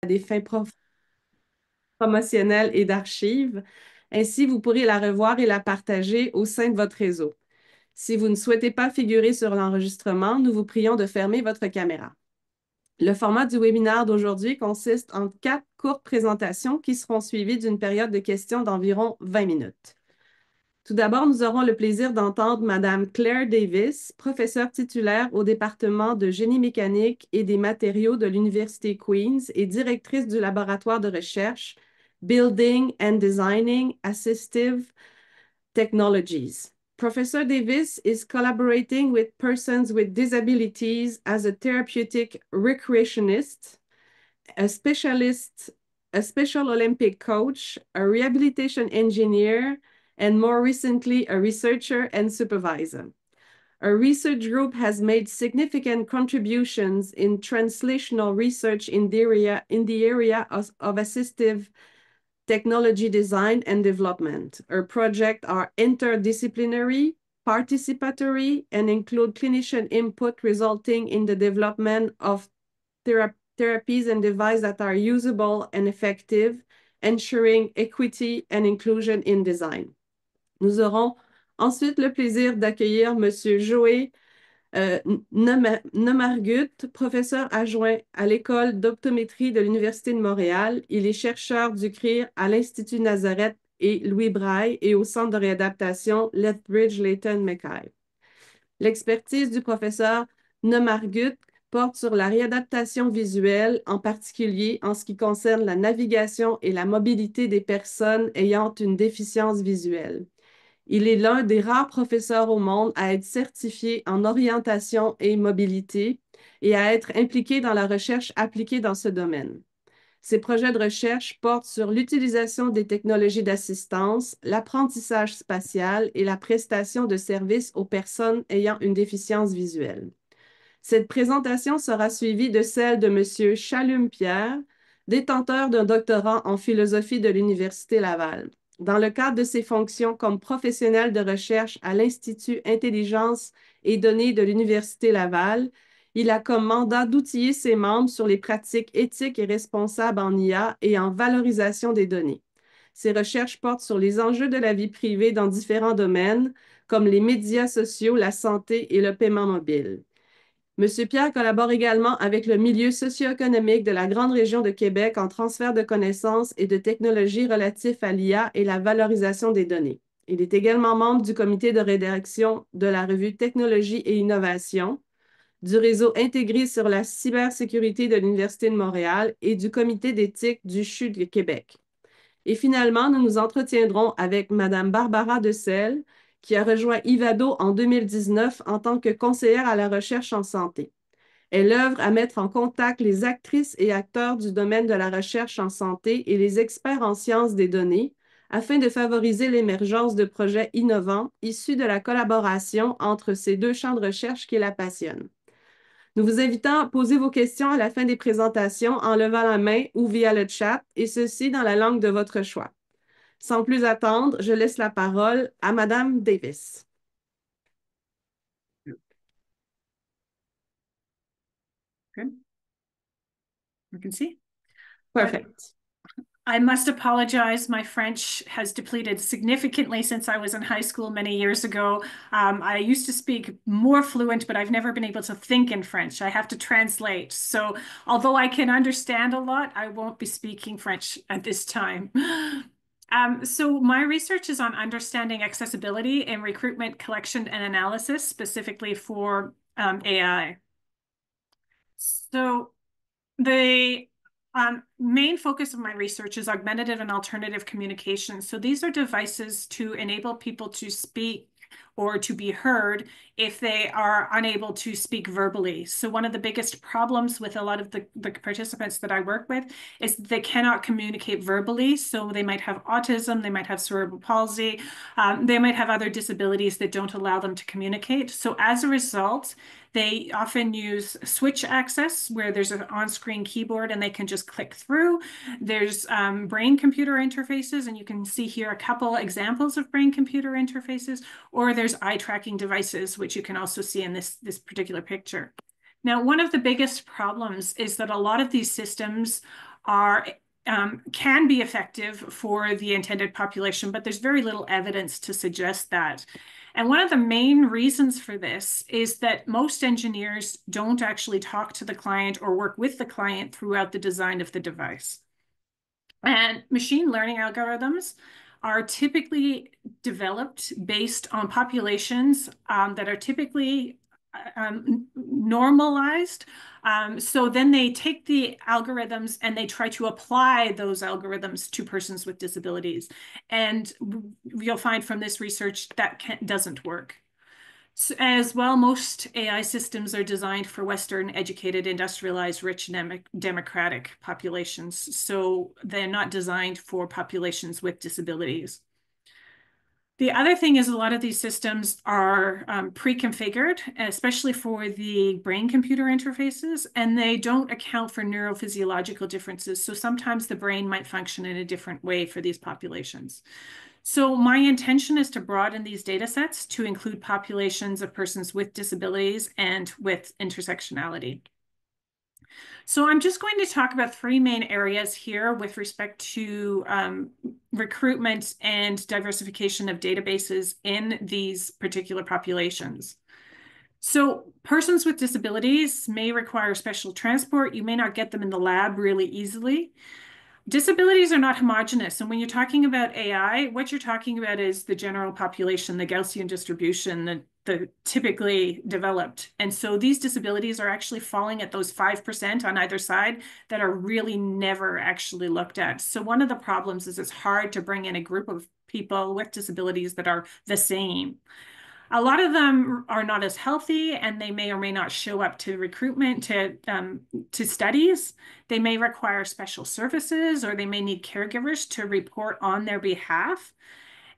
des fins promotionnelles et d'archives. Ainsi, vous pourrez la revoir et la partager au sein de votre réseau. Si vous ne souhaitez pas figurer sur l'enregistrement, nous vous prions de fermer votre caméra. Le format du webinaire d'aujourd'hui consiste en 4 courtes présentations qui seront suivies d'une période de questions d'environ 20 minutes. Tout d'abord, nous aurons le plaisir d'entendre Madame Claire Davis, professeure titulaire au département de génie mécanique et des matériaux de l'Université Queen's et directrice du laboratoire de recherche Building and Designing Assistive Technologies. Professor Davis is collaborating with persons with disabilities as a therapeutic recreationist, a specialist, a Special Olympic coach, a rehabilitation engineer, and more recently, a researcher and supervisor. Our research group has made significant contributions in translational research in the area of assistive technology design and development. Our projects are interdisciplinary, participatory, and include clinician input resulting in the development of therapies and devices that are usable and effective, ensuring equity and inclusion in design. Nous aurons ensuite le plaisir d'accueillir M. Joé Nomargut, professeur adjoint à l'École d'optométrie de l'Université de Montréal. Il est chercheur du CRIR à l'Institut Nazareth et Louis Braille et au Centre de réadaptation Lethbridge Leighton Mackay. L'expertise du professeur Nomargut porte sur la réadaptation visuelle, en particulier en ce qui concerne la navigation et la mobilité des personnes ayant une déficience visuelle. Il est l'un des rares professeurs au monde à être certifié en orientation et mobilité et à être impliqué dans la recherche appliquée dans ce domaine. Ses projets de recherche portent sur l'utilisation des technologies d'assistance, l'apprentissage spatial et la prestation de services aux personnes ayant une déficience visuelle. Cette présentation sera suivie de celle de M. Chalume-Pierre, détenteur d'un doctorat en philosophie de l'Université Laval. Dans le cadre de ses fonctions comme professionnel de recherche à l'Institut Intelligence et Données de l'Université Laval, il a comme mandat d'outiller ses membres sur les pratiques éthiques et responsables en IA et en valorisation des données. Ses recherches portent sur les enjeux de la vie privée dans différents domaines, comme les médias sociaux, la santé et le paiement mobile. M. Pierre collabore également avec le milieu socio-économique de la grande région de Québec en transfert de connaissances et de technologies relatifs à l'IA et la valorisation des données. Il est également membre du comité de rédaction de la revue Technologie et Innovation, du réseau intégré sur la cybersécurité de l'Université de Montréal et du comité d'éthique du CHU de Québec. Et finalement, nous nous entretiendrons avec Mme Barbara Decelle, qui a rejoint Ivado en 2019 en tant que conseillère à la recherche en santé. Elle œuvre à mettre en contact les actrices et acteurs du domaine de la recherche en santé et les experts en sciences des données afin de favoriser l'émergence de projets innovants issus de la collaboration entre ces deux champs de recherche qui la passionnent. Nous vous invitons à poser vos questions à la fin des présentations en levant la main ou via le chat, et ceci dans la langue de votre choix. Sans plus attendre, je laisse la parole à Madame Davis. Good. You can see. Perfect. I must apologize. My French has depleted significantly since I was in high school many years ago. I used to speak more fluent, but I've never been able to think in French. I have to translate. So although I can understand a lot, I won't be speaking French at this time. So my research is on understanding accessibility in recruitment, collection, and analysis, specifically for AI. So the main focus of my research is augmentative and alternative communication. So these are devices to enable people to speak or to be heard if they are unable to speak verbally. So one of the biggest problems with a lot of the participants that I work with is they cannot communicate verbally. So they might have autism, they might have cerebral palsy, they might have other disabilities that don't allow them to communicate. So as a result, they often use switch access where there's an on-screen keyboard and they can just click through. There's brain-computer interfaces, and you can see here a couple examples of brain-computer interfaces, or there's eye tracking devices, which you can also see in this particular picture. Now, one of the biggest problems is that a lot of these systems are can be effective for the intended population, but there's very little evidence to suggest that. And one of the main reasons for this is that most engineers don't actually talk to the client or work with the client throughout the design of the device. And machine learning algorithms are typically developed based on populations that are typically normalized. So then they take the algorithms and they try to apply those algorithms to persons with disabilities. And you'll find from this research that doesn't work. So as well, most AI systems are designed for Western educated, industrialized, rich, democratic populations. So they're not designed for populations with disabilities. The other thing is a lot of these systems are pre-configured, especially for the brain-computer interfaces, and they don't account for neurophysiological differences. So sometimes the brain might function in a different way for these populations. So my intention is to broaden these data sets to include populations of persons with disabilities and with intersectionality. So I'm just going to talk about three main areas here with respect to recruitment and diversification of databases in these particular populations. So persons with disabilities may require special transport. You may not get them in the lab really easily. Disabilities are not homogeneous. And when you're talking about AI, what you're talking about is the general population, the Gaussian distribution, the typically developed. And so these disabilities are actually falling at those 5% on either side that are really never actually looked at. So one of the problems is it's hard to bring in a group of people with disabilities that are the same. A lot of them are not as healthy, and they may or may not show up to recruitment to studies. They may require special services, or they may need caregivers to report on their behalf.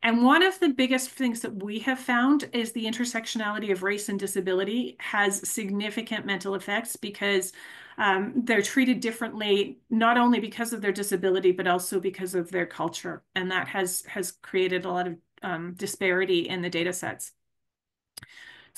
And one of the biggest things that we have found is the intersectionality of race and disability has significant mental effects because they're treated differently, not only because of their disability, but also because of their culture. And that has created a lot of disparity in the data sets.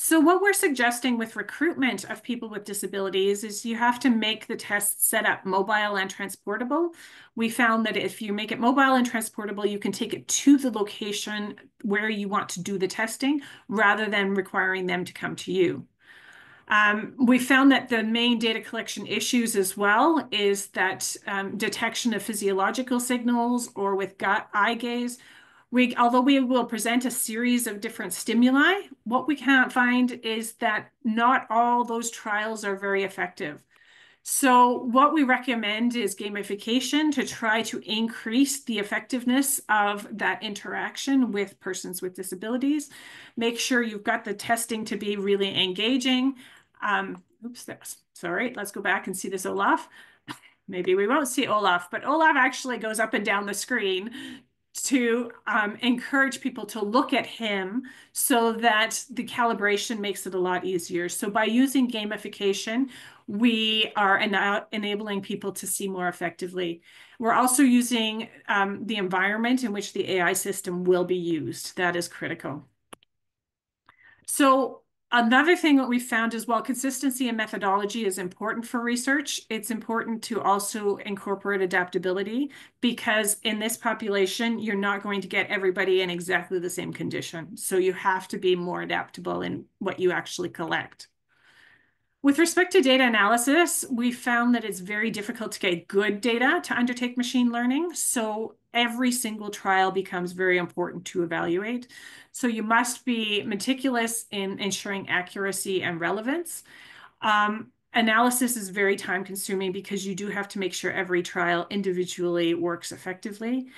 So what we're suggesting with recruitment of people with disabilities is you have to make the test set up mobile and transportable. We found that if you make it mobile and transportable, you can take it to the location where you want to do the testing rather than requiring them to come to you. We found that the main data collection issues as well is that detection of physiological signals or with eye gaze. Although we will present a series of different stimuli, what we can't find is that not all those trials are very effective. So what we recommend is gamification to try to increase the effectiveness of that interaction with persons with disabilities. Make sure you've got the testing to be really engaging. Sorry, let's go back and see this Olaf. Maybe we won't see Olaf, but Olaf actually goes up and down the screen to encourage people to look at him so that the calibration makes it a lot easier. So by using gamification, we are enabling people to see more effectively. We're also using the environment in which the AI system will be used. That is critical. So another thing that we found is while consistency and methodology is important for research, it's important to also incorporate adaptability because in this population, you're not going to get everybody in exactly the same condition. So you have to be more adaptable in what you actually collect. With respect to data analysis, we found that it's very difficult to get good data to undertake machine learning. So every single trial becomes very important to evaluate. So you must be meticulous in ensuring accuracy and relevance. Analysis is very time consuming because you do have to make sure every trial individually works effectively.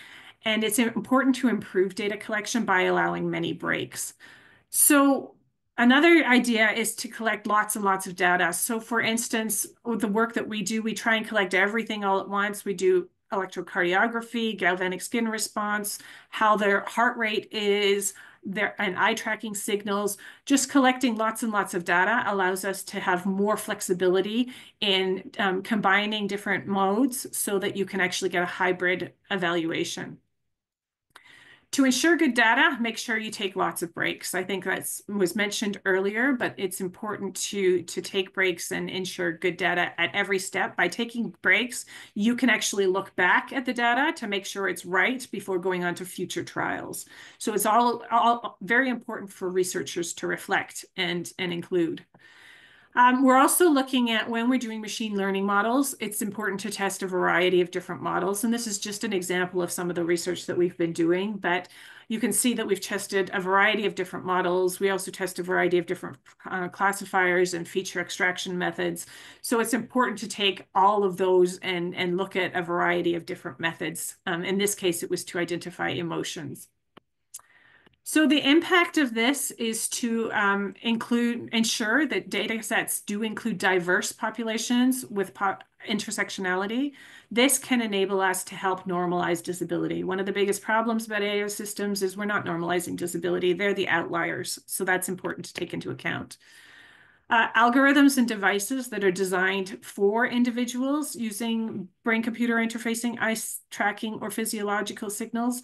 And it's important to improve data collection by allowing many breaks. So another idea is to collect lots and lots of data. So for instance, with the work that we do, we try and collect everything all at once. We do electrocardiography, galvanic skin response, how their heart rate is, and eye tracking signals. Just collecting lots and lots of data allows us to have more flexibility in combining different modes so that you can actually get a hybrid evaluation. To ensure good data, make sure you take lots of breaks. I think that was mentioned earlier, but it's important to take breaks and ensure good data at every step. By taking breaks, you can actually look back at the data to make sure it's right before going on to future trials. So it's all very important for researchers to reflect and include. We're also looking at when we're doing machine learning models, it's important to test a variety of different models. And this is just an example of some of the research that we've been doing, but you can see that we've tested a variety of different models. We also test a variety of different classifiers and feature extraction methods. So it's important to take all of those and look at a variety of different methods. In this case, it was to identify emotions. So the impact of this is to ensure that data sets do include diverse populations with intersectionality. This can enable us to help normalize disability. One of the biggest problems about AI systems is we're not normalizing disability. They're the outliers. So that's important to take into account. Algorithms and devices that are designed for individuals using brain-computer interfacing, eye tracking, or physiological signals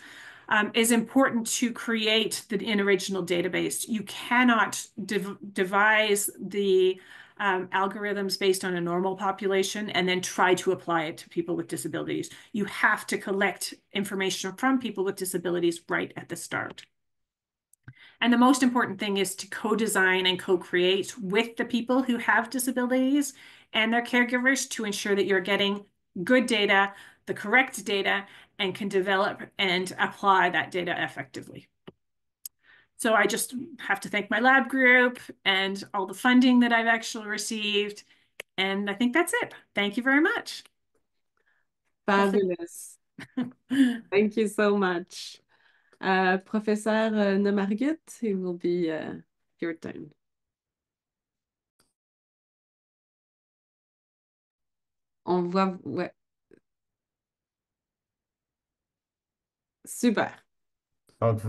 is important to create an original database. You cannot devise the algorithms based on a normal population and then try to apply it to people with disabilities. You have to collect information from people with disabilities right at the start. And the most important thing is to co-design and co-create with the people who have disabilities and their caregivers to ensure that you're getting good data, the correct data, and can develop and apply that data effectively. So I just have to thank my lab group and all the funding that I've actually received. And I think that's it. Thank you very much. Fabulous. Thank you so much. Professeur Nemargut, it will be your turn. On voit, ouais. Super. Donc,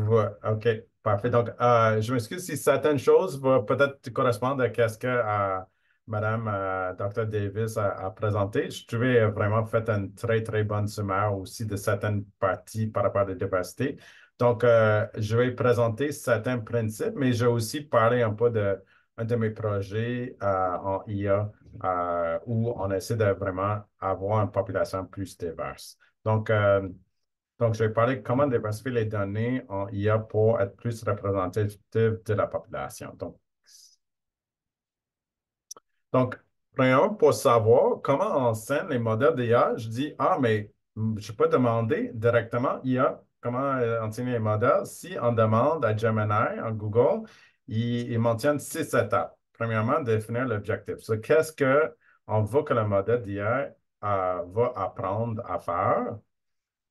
OK, parfait. Donc, je m'excuse si certaines choses vont peut-être correspondre à ce que Madame Dr. Davis a présenté. Je trouvais vraiment fait une très, très bonne sommaire aussi de certaines parties par rapport à la diversité. Donc, je vais présenter certains principes, mais je vais aussi parler un peu un de mes projets en IA où on essaie de vraiment avoir une population plus diverse. Donc, je vais parler de comment diversifier les données en IA pour être plus représentatif de la population. Donc, premièrement, pour savoir comment on enseigne les modèles d'IA, je dis, mais je peux demander directement IA comment enseigner les modèles. Si on demande à Gemini, en Google, il mentionne 6 étapes. Premièrement, définir l'objectif. Qu'est-ce qu'on veut que le modèle d'IA va apprendre à faire?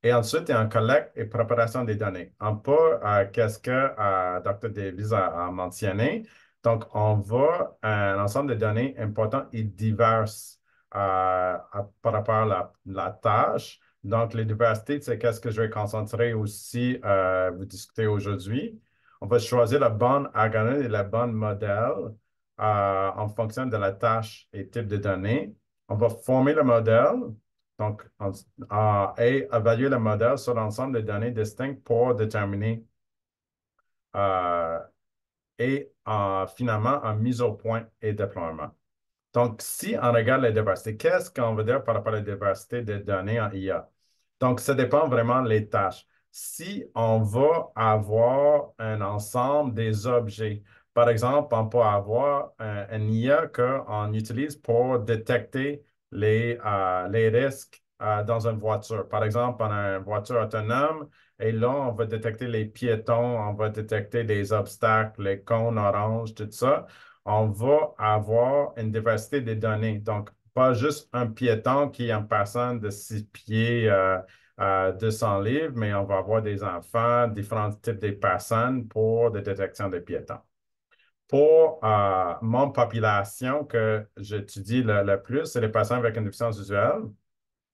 Et ensuite, il y a un collecte et préparation des données. Un peu qu'est-ce que Dr. Davis a mentionné. Donc, on voit un ensemble de données importantes et diverses par rapport à la tâche. Donc, les diversités, c'est qu'est-ce que je vais concentrer aussi, vous discuter aujourd'hui. On va choisir la bonne algorithme et la bonne modèle en fonction de la tâche et type de données. On va former le modèle. Donc, et évaluer le modèle sur l'ensemble des données distinctes pour déterminer et finalement en mise au point et déploiement. Donc, si on regarde la diversité, qu'est-ce qu'on veut dire par rapport à la diversité des données en IA? Donc, ça dépend vraiment des tâches. Si on va avoir un ensemble des objets, par exemple, on peut avoir un IA qu'on utilise pour détecter les risques dans une voiture. Par exemple, on a une voiture autonome et là, on va détecter les piétons, on va détecter les obstacles, les cônes oranges, tout ça. On va avoir une diversité des données. Donc, pas juste un piéton qui est une personne de 6 pieds, 200 livres, mais on va avoir des enfants, différents types de personnes pour la détection des piétons. Pour mon population que j'étudie le plus, c'est les personnes avec une déficience visuelle.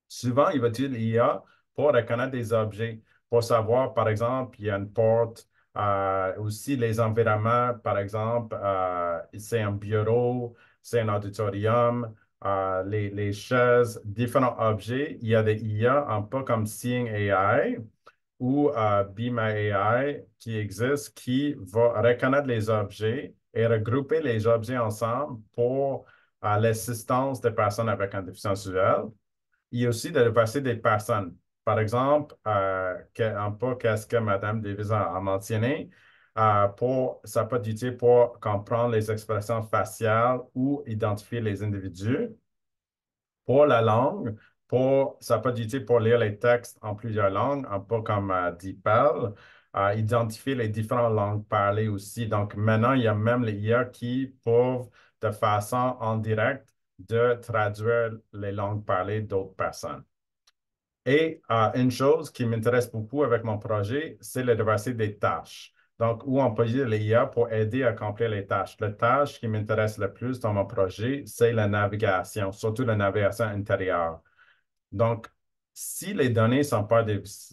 Souvent, il va utiliser l'IA pour reconnaître des objets, pour savoir, par exemple, il y a une porte, aussi les environnements, par exemple, c'est un bureau, c'est un auditorium, les chaises, différents objets. Il y a des IA un peu comme Seeing AI, ou Be My AI qui existe, qui va reconnaître les objets et regrouper les objets ensemble pour l'assistance des personnes avec une déficience visuelle. Il y a aussi de la diversité des personnes. Par exemple, un peu qu'est-ce que Mme Davis a mentionné, ça peut être utile pour comprendre les expressions faciales ou identifier les individus. Pour la langue, ça peut être utile pour lire les textes en plusieurs langues, un peu comme DeepL, identifier les différentes langues parlées aussi. Donc, maintenant, il y a même les IA qui peuvent, de façon en direct, de traduire les langues parlées d'autres personnes. Et une chose qui m'intéresse beaucoup avec mon projet, c'est la diversité des tâches. Donc, où on peut utiliser l'IA pour aider à accomplir les tâches. La tâche qui m'intéresse le plus dans mon projet, c'est la navigation, surtout la navigation intérieure. Donc, si les données ne sont pas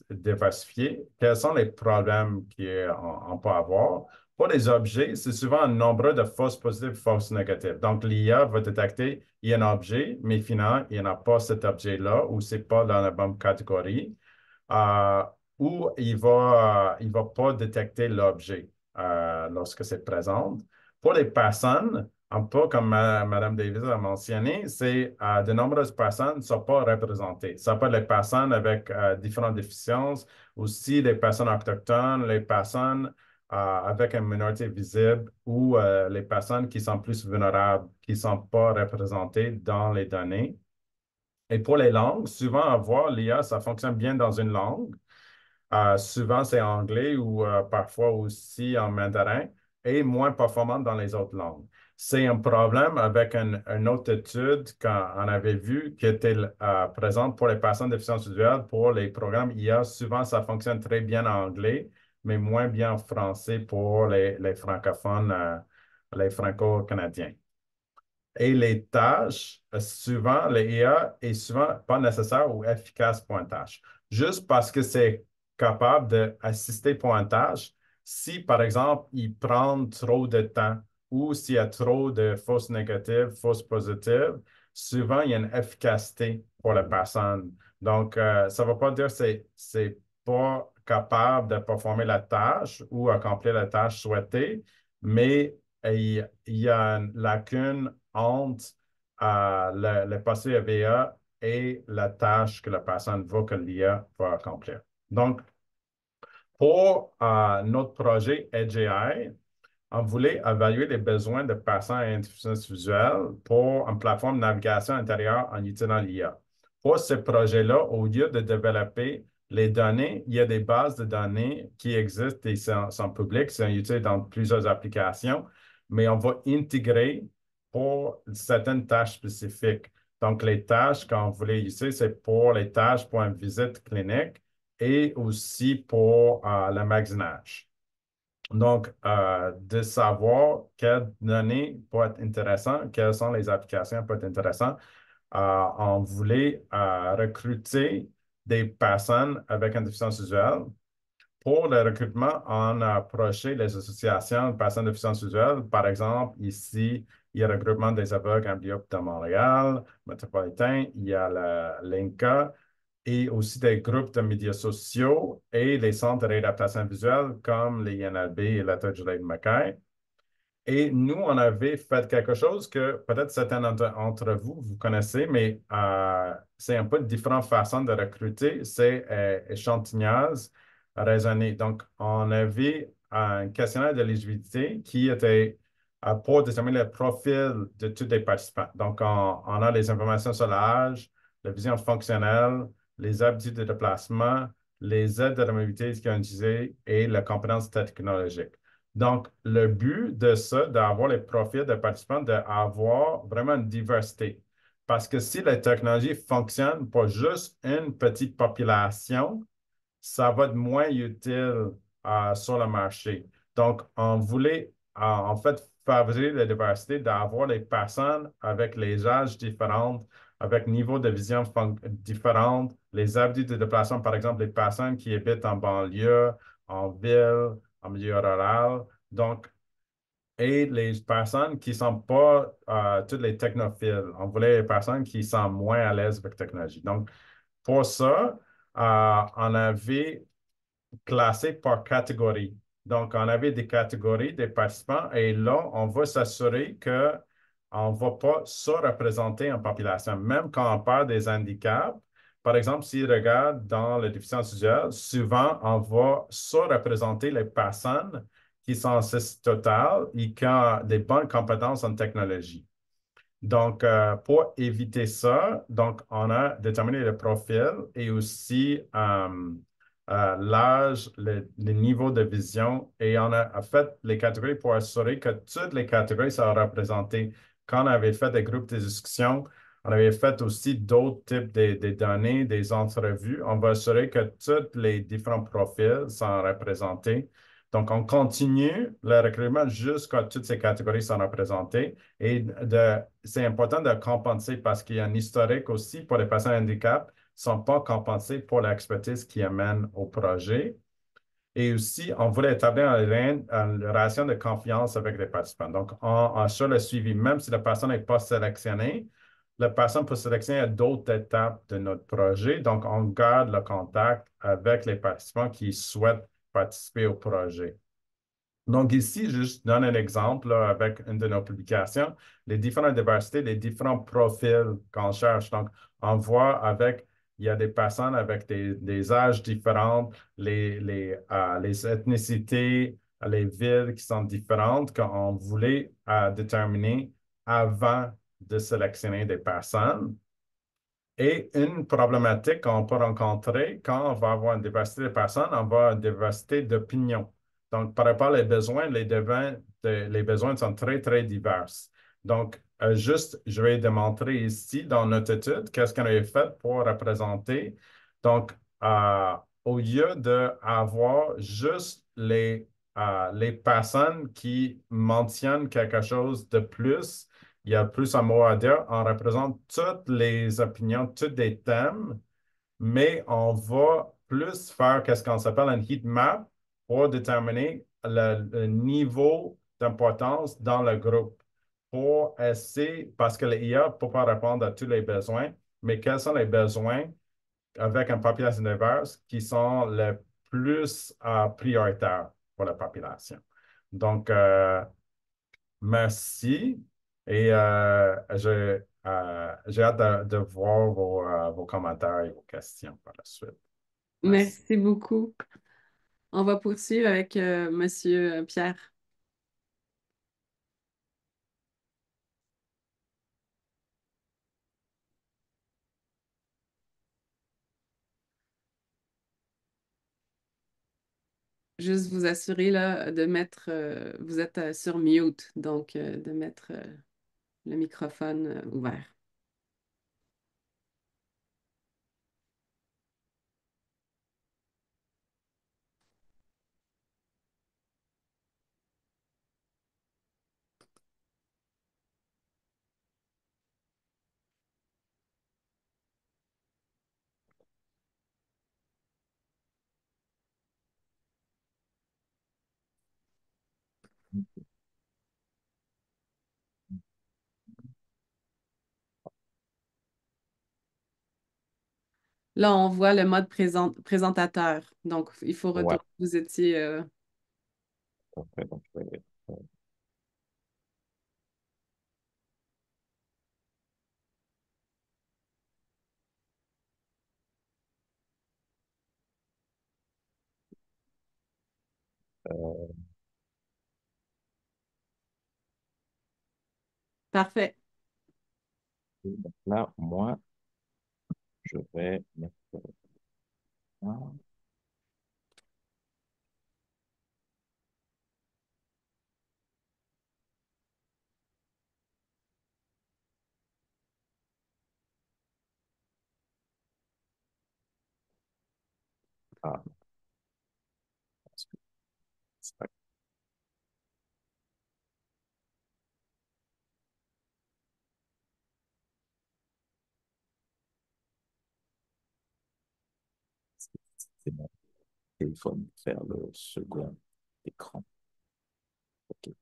diversifiées, quels sont les problèmes qu'on peut avoir? Pour les objets, c'est souvent un nombre de fausses positives et fausses négatives. Donc, l'IA va détecter il y a un objet, mais finalement, il n'y en a pas cet objet-là ou ce n'est pas dans la bonne catégorie. Euh, ou il va pas détecter l'objet lorsque c'est présent. Pour les personnes, un peu comme Mme Davis a mentionné, c'est de nombreuses personnes ne sont pas représentées. Ça peut être les personnes avec différentes déficiences, aussi les personnes autochtones, les personnes avec une minorité visible ou les personnes qui sont plus vulnérables, qui ne sont pas représentées dans les données. Et pour les langues, souvent, à voir l'IA, ça fonctionne bien dans une langue. Souvent, c'est anglais ou parfois aussi en mandarin et moins performante dans les autres langues. C'est un problème avec une autre étude qu'on avait vue qui était présente pour les personnes déficientes visuelles. Pour les programmes IA, souvent, ça fonctionne très bien en anglais, mais moins bien en français pour les francophones, les franco-canadiens. Et les tâches, souvent, l'IA est souvent pas nécessaire ou efficace pour une tâche. Juste parce que c'est capable d'assister pour une tâche, si, par exemple, il prend trop de temps ou s'il y a trop de fausses négatives, fausses positives, souvent, il y a une efficacité pour la personne. Donc, ça ne veut pas dire que c'est pas capable de performer la tâche ou accomplir la tâche souhaitée, mais il y a une lacune entre le passé EVA et la tâche que la personne veut que l'IA va accomplir. Donc, pour notre projet Edge AI, on voulait évaluer les besoins de personnes à insuffisance visuelle pour une plateforme de navigation intérieure en utilisant l'IA. Pour ce projet-là, au lieu de développer les données, il y a des bases de données qui existent et sont publiques, sont utilisées dans plusieurs applications, mais on va intégrer pour certaines tâches spécifiques. Donc, les tâches qu'on voulait utiliser, c'est pour les tâches pour une visite clinique et aussi pour le magasinage. Donc, de savoir quelles données peuvent être intéressantes, quelles sont les applications qui peuvent être intéressantes. On voulait recruter des personnes avec une déficience visuelle. Pour le recrutement, on a approché les associations de personnes de déficience visuelle. Par exemple, ici, il y a le regroupement des aveugles amblyopes de Montréal, métropolitain, il y a l'INCA, et aussi des groupes de médias sociaux et les centres de réadaptation visuelle comme les INLB et la Touch Lake Mackay. Et nous, on avait fait quelque chose que peut-être certains d'entre vous, vous connaissez, mais c'est un peu de différentes façons de recruter. C'est échantillonnage raisonné. Donc, on avait un questionnaire d'éligibilité qui était pour déterminer le profil de tous les participants. Donc, on a les informations sur l'âge, la vision fonctionnelle, les habitudes de déplacement, les aides de la mobilité qui ont utilisé et la compétence technologique. Donc, le but de ça, d'avoir les profils des participants, d'avoir vraiment une diversité. Parce que si la technologie fonctionne pour juste une petite population, ça va être moins utile sur le marché. Donc, on voulait en fait favoriser la diversité, d'avoir les personnes avec les âges différents, avec niveau de vision différents, les habitudes de déplacement, par exemple, les personnes qui habitent en banlieue, en ville, en milieu rural. Donc, et les personnes qui ne sont pas toutes les technophiles. On voulait les personnes qui sont moins à l'aise avec la technologie. Donc, pour ça, on avait classés par catégorie. Donc, on avait des catégories des participants et là, on va s'assurer qu'on ne va pas surreprésenter en population. Même quand on parle des handicaps, par exemple, s'ils regardent dans la déficience visuelle, souvent, on va surreprésenter les personnes qui sont en CIS total et qui ont des bonnes compétences en technologie. Donc, pour éviter ça, donc, on a déterminé le profil et aussi l'âge, le niveau de vision et on a fait les catégories pour assurer que toutes les catégories sont représentées. Quand on avait fait des groupes de discussion, on avait fait aussi d'autres types de données, des entrevues. On va assurer que tous les différents profils sont représentés. Donc, on continue le recrutement jusqu'à toutes ces catégories sont représentées. Et c'est important de compenser parce qu'il y a un historique aussi pour les personnes handicap ne sont pas compensées pour l'expertise qui amène au projet. Et aussi, on voulait établir une relation de confiance avec les participants. Donc, on assure le suivi, même si la personne n'est pas sélectionnée, la personne peut sélectionner à d'autres étapes de notre projet. Donc, on garde le contact avec les participants qui souhaitent participer au projet. Donc ici, je juste donne un exemple là, avec une de nos publications, les différentes diversités, les différents profils qu'on cherche. Donc, on voit il y a des personnes avec des âges différents, les ethnicités, les villes qui sont différentes qu'on voulait déterminer avant de sélectionner des personnes. Et une problématique qu'on peut rencontrer quand on va avoir une diversité de personnes, on va avoir une diversité d'opinions. Donc, par rapport aux besoins, les besoins sont très, très divers. Donc, juste, je vais démontrer ici dans notre étude qu'est-ce qu'on avait fait pour représenter. Donc, au lieu d'avoir juste les personnes qui mentionnent quelque chose de plus, il y a plus un mot à dire. On représente toutes les opinions, tous les thèmes, mais on va plus faire ce qu'on s'appelle un heat map pour déterminer le niveau d'importance dans le groupe. Pour essayer, parce que l'IA ne peut pas répondre à tous les besoins, mais quels sont les besoins avec un population diverse qui sont les plus prioritaires pour la population. Donc, merci. Et j'ai hâte de voir vos commentaires et vos questions par la suite. Merci. Merci beaucoup. On va poursuivre avec Monsieur Pierre. Juste vous assurer là, de mettre, vous êtes sur mute, donc de mettre le microphone ouvert. Là, on voit le mode présentateur. Donc, il faut Ouais, retourner. Vous étiez. parfait. Donc, euh, Parfait. donc là, moi, je vais mettre ça. Ah, parce que c'est pas- c'est mon téléphone faire le second écran. OK,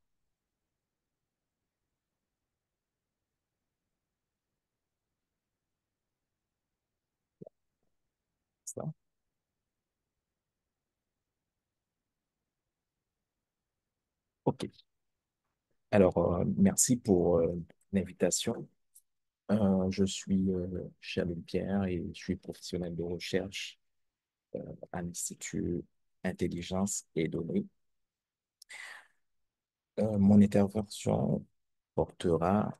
ça. OK. Alors, merci pour l'invitation. Je suis Charles Pierre et je suis professionnel de recherche à l'Institut Intelligence et Données. Mon intervention portera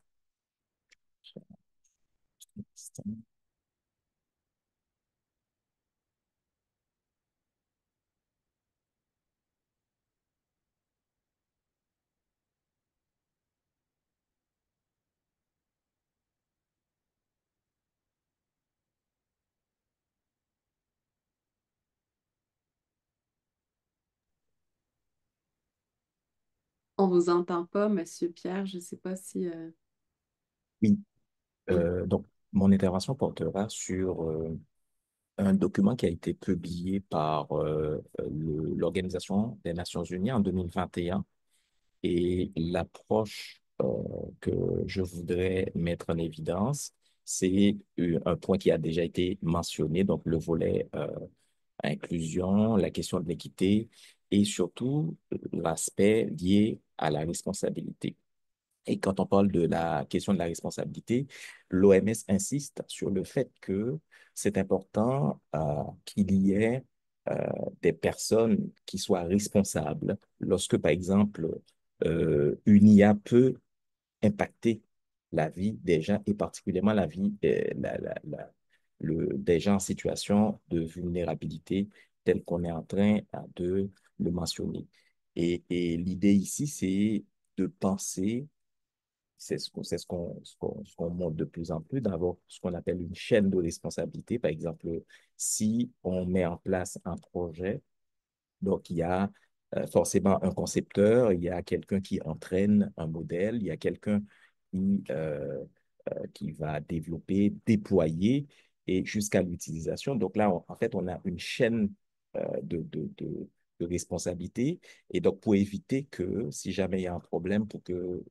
On vous entend pas, Monsieur Pierre. Je ne sais pas si... oui, Oui. donc mon intervention portera sur un document qui a été publié par l'Organisation des Nations Unies en 2021 et l'approche que je voudrais mettre en évidence, c'est un point qui a déjà été mentionné, donc le volet inclusion, la question de l'équité et surtout l'aspect lié à la responsabilité. Et quand on parle de la question de la responsabilité, l'OMS insiste sur le fait que c'est important qu'il y ait euh, des personnes qui soient responsables lorsque, par exemple, une IA peut impacter la vie des gens et particulièrement la vie des gens en situation de vulnérabilité tel qu'on est en train de le mentionner. Et l'idée ici, c'est de penser ce qu'on montre de plus en plus, d'avoir ce qu'on appelle une chaîne de responsabilité. Par exemple, si on met en place un projet, donc il y a forcément un concepteur, il y a quelqu'un qui entraîne un modèle, il y a quelqu'un qui va développer, déployer et jusqu'à l'utilisation. Donc là, en fait, on a une chaîne de responsabilité. Et donc, pour éviter que, si jamais il y a un problème, pour que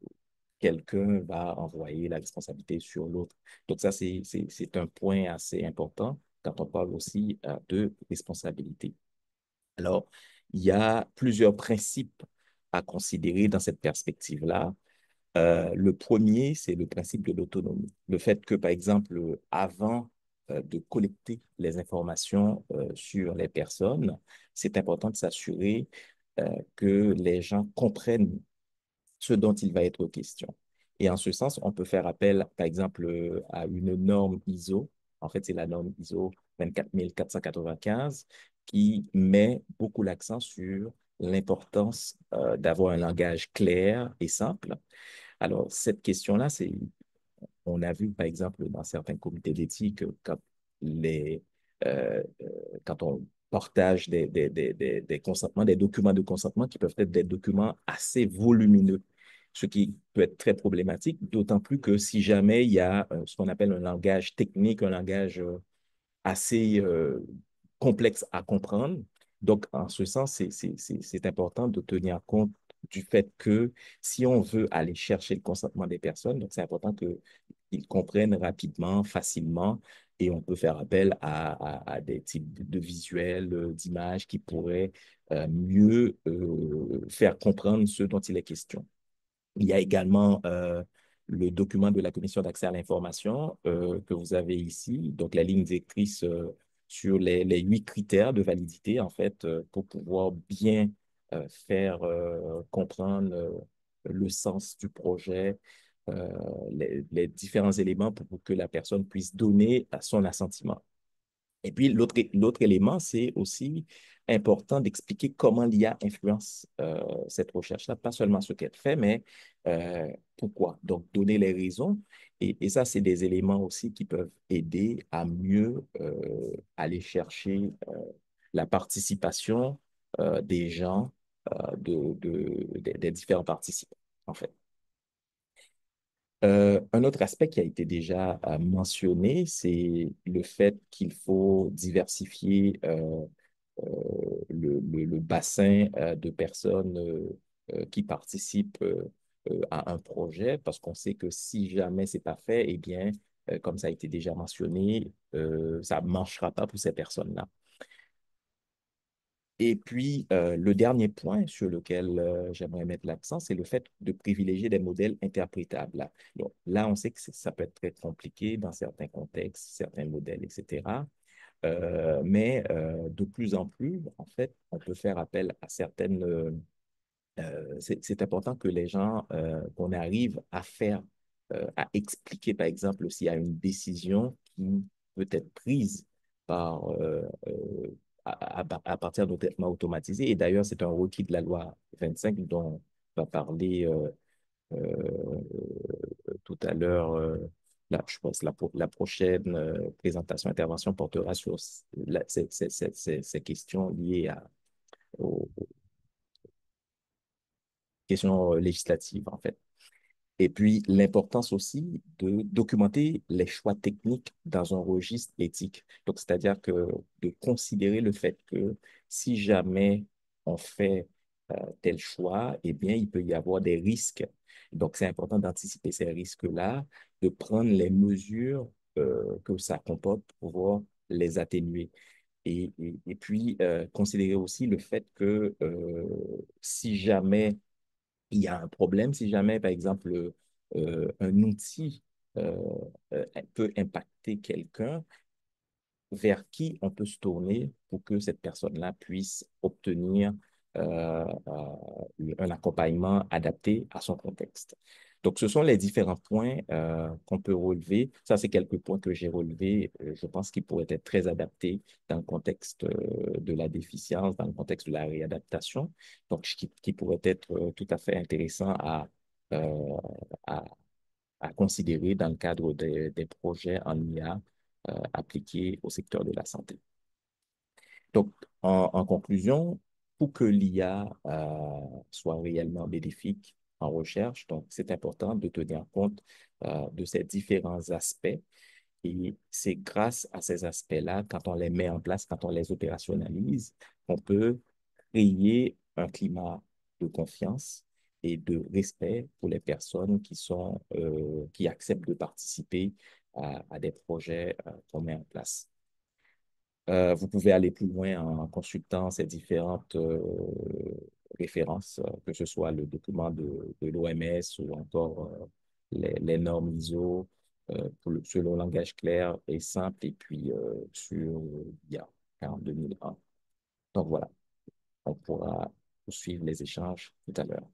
quelqu'un va envoyer la responsabilité sur l'autre. Donc ça, c'est un point assez important quand on parle aussi de responsabilité. Alors, il y a plusieurs principes à considérer dans cette perspective-là. Le premier, c'est le principe de l'autonomie. Le fait que, par exemple, avant de collecter les informations sur les personnes, c'est important de s'assurer que les gens comprennent ce dont il va être question. Et en ce sens, on peut faire appel, par exemple, à une norme ISO. En fait, c'est la norme ISO 24495 qui met beaucoup l'accent sur l'importance d'avoir un langage clair et simple. Alors, cette question-là, on a vu, par exemple, dans certains comités d'éthique, les, quand on partage des consentements, des documents de consentement qui peuvent être des documents assez volumineux, ce qui peut être très problématique, d'autant plus que si jamais il y a ce qu'on appelle un langage technique, un langage assez complexe à comprendre. Donc, en ce sens, c'est important de tenir compte du fait que si on veut aller chercher le consentement des personnes, donc c'est important qu'ils comprennent rapidement, facilement, et on peut faire appel à des types de visuels, d'images qui pourraient mieux faire comprendre ce dont il est question. Il y a également le document de la Commission d'accès à l'information que vous avez ici, donc la ligne directrice sur les 8 critères de validité, en fait, pour pouvoir bien faire comprendre le sens du projet, les différents éléments pour que la personne puisse donner son assentiment. Et puis, l'autre élément, c'est aussi important d'expliquer comment l'IA influence cette recherche-là, pas seulement ce qu'elle fait, mais pourquoi. Donc, donner les raisons. Et ça, c'est des éléments aussi qui peuvent aider à mieux aller chercher la participation des gens, des différents participants, en fait. Un autre aspect qui a été déjà mentionné, c'est le fait qu'il faut diversifier le bassin de personnes qui participent à un projet, parce qu'on sait que si jamais c'est pas fait, eh bien, comme ça a été déjà mentionné, ça ne marchera pas pour ces personnes-là. Et puis, le dernier point sur lequel j'aimerais mettre l'accent, c'est le fait de privilégier des modèles interprétables. Là, donc, là on sait que ça peut être très compliqué dans certains contextes, certains modèles, etc. Mais de plus en plus, en fait, on peut faire appel à certaines c'est important que les gens, qu'on arrive à faire, à expliquer, par exemple, s'il y a une décision qui peut être prise par, à partir d'un traitement automatisé. Et d'ailleurs, c'est un requis de la loi 25 dont va parler tout à l'heure. Là, je pense que la prochaine présentation, intervention portera sur ces questions liées aux questions législatives, en fait. Et puis, l'importance aussi de documenter les choix techniques dans un registre éthique. Donc, c'est-à-dire que de considérer le fait que si jamais on fait tel choix, eh bien, il peut y avoir des risques. Donc, c'est important d'anticiper ces risques-là, de prendre les mesures que ça comporte pour pouvoir les atténuer. Et puis, considérer aussi le fait que si jamais il y a un problème si jamais, par exemple, un outil euh, peut impacter quelqu'un, vers qui on peut se tourner pour que cette personne-là puisse obtenir un accompagnement adapté à son contexte. Donc, ce sont les différents points qu'on peut relever. Ça, c'est quelques points que j'ai relevés. Je pense qu'ils pourraient être très adaptés dans le contexte de la déficience, dans le contexte de la réadaptation. Donc, qui pourraient être tout à fait intéressants euh, à, à considérer dans le cadre des projets en IA appliqués au secteur de la santé. Donc, en conclusion, pour que l'IA soit réellement bénéfique en recherche, donc c'est important de tenir compte de ces différents aspects. Et c'est grâce à ces aspects-là, quand on les met en place, quand on les opérationnalise, qu'on peut créer un climat de confiance et de respect pour les personnes qui acceptent de participer à des projets qu'on met en place. Vous pouvez aller plus loin en consultant ces différentes références, que ce soit le document de l'OMS ou encore les normes ISO sur le langage clair et simple, et puis sur IA en 2001. Donc voilà, on pourra poursuivre les échanges tout à l'heure.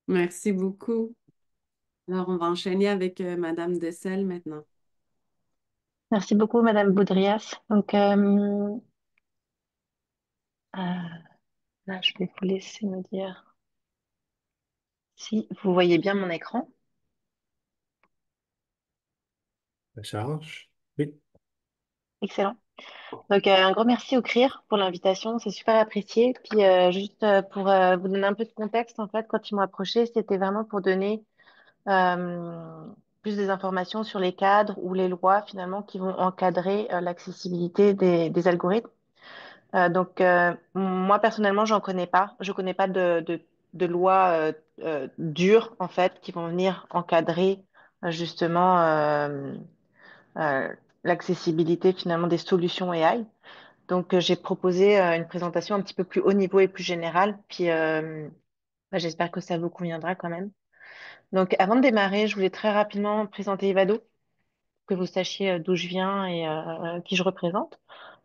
Merci beaucoup. Alors, on va enchaîner avec Madame Dessel maintenant. Merci beaucoup, Madame Boudrias. Donc, là, je vais vous laisser me dire si vous voyez bien mon écran. Ça charge. Oui. Excellent. Donc, un gros merci au CRIR pour l'invitation. C'est super apprécié. Puis, juste pour vous donner un peu de contexte, en fait, quand ils m'ont approché, c'était vraiment pour donner euh, plus des informations sur les cadres ou les lois, finalement, qui vont encadrer l'accessibilité des algorithmes. Moi personnellement, j'en connais pas. Je connais pas de lois dures en fait qui vont venir encadrer justement euh, l'accessibilité finalement des solutions AI. J'ai proposé une présentation un petit peu plus haut niveau et plus générale. Puis j'espère que ça vous conviendra quand même. Donc avant de démarrer, je voulais très rapidement présenter Ivado, que vous sachiez d'où je viens et qui je représente.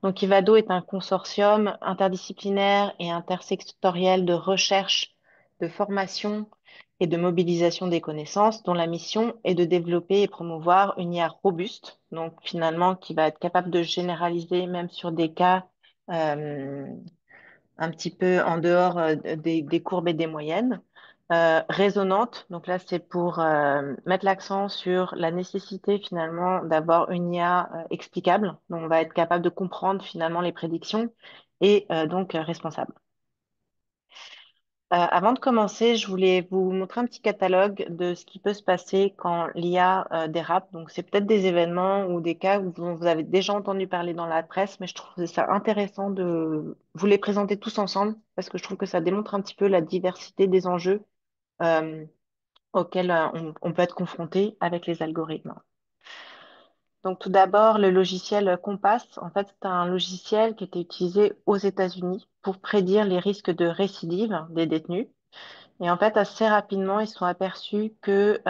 Donc, Ivado est un consortium interdisciplinaire et intersectoriel de recherche, de formation et de mobilisation des connaissances, dont la mission est de développer et promouvoir une IA robuste, donc finalement qui va être capable de généraliser même sur des cas euh, un petit peu en dehors des courbes et des moyennes. Résonante, donc là c'est pour mettre l'accent sur la nécessité finalement d'avoir une IA explicable, donc on va être capable de comprendre finalement les prédictions et donc responsable. Avant de commencer, je voulais vous montrer un petit catalogue de ce qui peut se passer quand l'IA dérape. Donc, c'est peut-être des événements ou des cas où vous avez déjà entendu parler dans la presse, mais je trouve ça intéressant de vous les présenter tous ensemble parce que je trouve que ça démontre un petit peu la diversité des enjeux euh, auxquels on peut être confronté avec les algorithmes. Donc, tout d'abord, le logiciel Compass, en fait, c'est un logiciel qui était utilisé aux États-Unis pour prédire les risques de récidive des détenus. Et en fait, assez rapidement, ils se sont aperçus que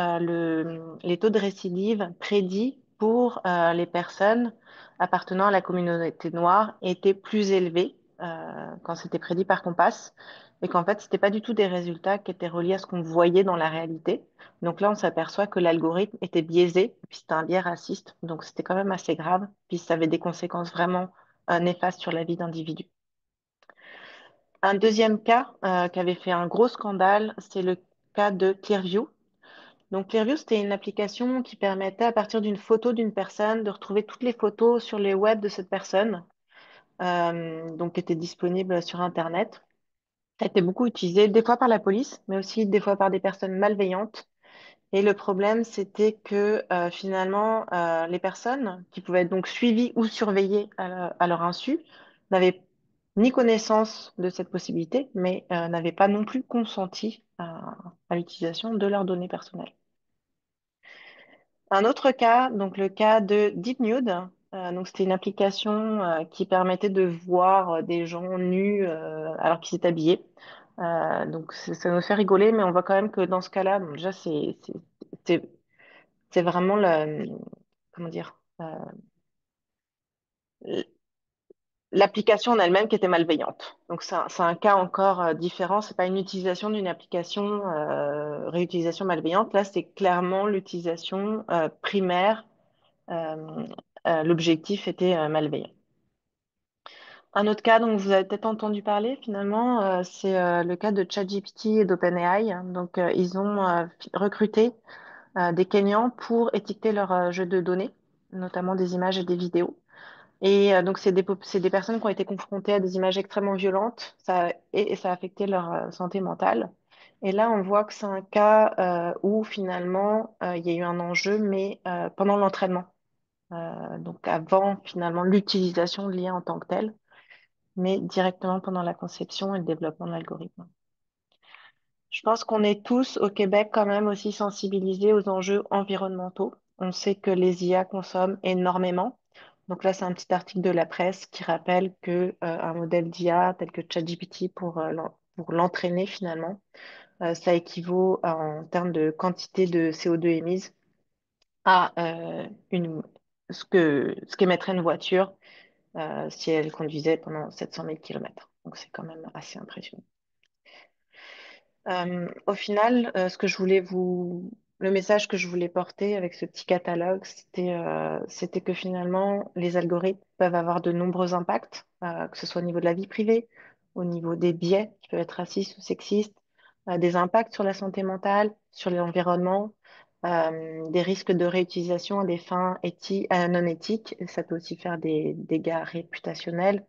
les taux de récidive prédits pour les personnes appartenant à la communauté noire étaient plus élevés quand c'était prédit par Compass, et qu'en fait, c'était pas du tout des résultats qui étaient reliés à ce qu'on voyait dans la réalité. Donc là, on s'aperçoit que l'algorithme était biaisé, puis c'était un biais raciste, donc c'était quand même assez grave, puis ça avait des conséquences vraiment néfastes sur la vie d'individus. Un deuxième cas qui avait fait un gros scandale, c'est le cas de Clearview. Donc Clearview, c'était une application qui permettait, à partir d'une photo d'une personne, de retrouver toutes les photos sur les web de cette personne, donc qui étaient disponibles sur Internet. Ça a été beaucoup utilisé, des fois par la police, mais aussi des fois par des personnes malveillantes. Et le problème, c'était que finalement, les personnes qui pouvaient être donc suivies ou surveillées à leur insu n'avaient ni connaissance de cette possibilité, mais n'avaient pas non plus consenti à l'utilisation de leurs données personnelles. Un autre cas, donc le cas de Deep Nude. Donc c'était une application qui permettait de voir des gens nus alors qu'ils étaient habillés. Donc ça nous fait rigoler, mais on voit quand même que dans ce cas-là, bon, déjà c'est c'est vraiment comment dire, l'application en elle-même qui était malveillante. Donc c'est un cas encore différent. C'est pas une utilisation d'une application, réutilisation malveillante. Là, c'est clairement l'utilisation primaire. Euh, L'objectif était malveillant. Un autre cas dont vous avez peut-être entendu parler finalement, c'est le cas de ChatGPT et d'OpenAI. Donc, ils ont recruté des Kenyans pour étiqueter leurs jeux de données, notamment des images et des vidéos. Et donc, c'est des personnes qui ont été confrontées à des images extrêmement violentes, et ça a affecté leur santé mentale. Et là, on voit que c'est un cas où finalement, il y a eu un enjeu, mais pendant l'entraînement. Donc, avant finalement l'utilisation de l'IA en tant que telle, mais directement pendant la conception et le développement de l'algorithme. Je pense qu'on est tous au Québec quand même aussi sensibilisés aux enjeux environnementaux. On sait que les IA consomment énormément. Donc là, c'est un petit article de la presse qui rappelle que un modèle d'IA tel que ChatGPT pour l'entraîner finalement, ça équivaut en termes de quantité de CO2 émise à ce qu'émettrait une voiture si elle conduisait pendant 700 000 km. Donc c'est quand même assez impressionnant. Au final, le message que je voulais porter avec ce petit catalogue, c'était que finalement, les algorithmes peuvent avoir de nombreux impacts, que ce soit au niveau de la vie privée, au niveau des biais qui peuvent être racistes ou sexistes, des impacts sur la santé mentale, sur l'environnement, des risques de réutilisation à des fins non éthiques. Et ça peut aussi faire des dégâts réputationnels.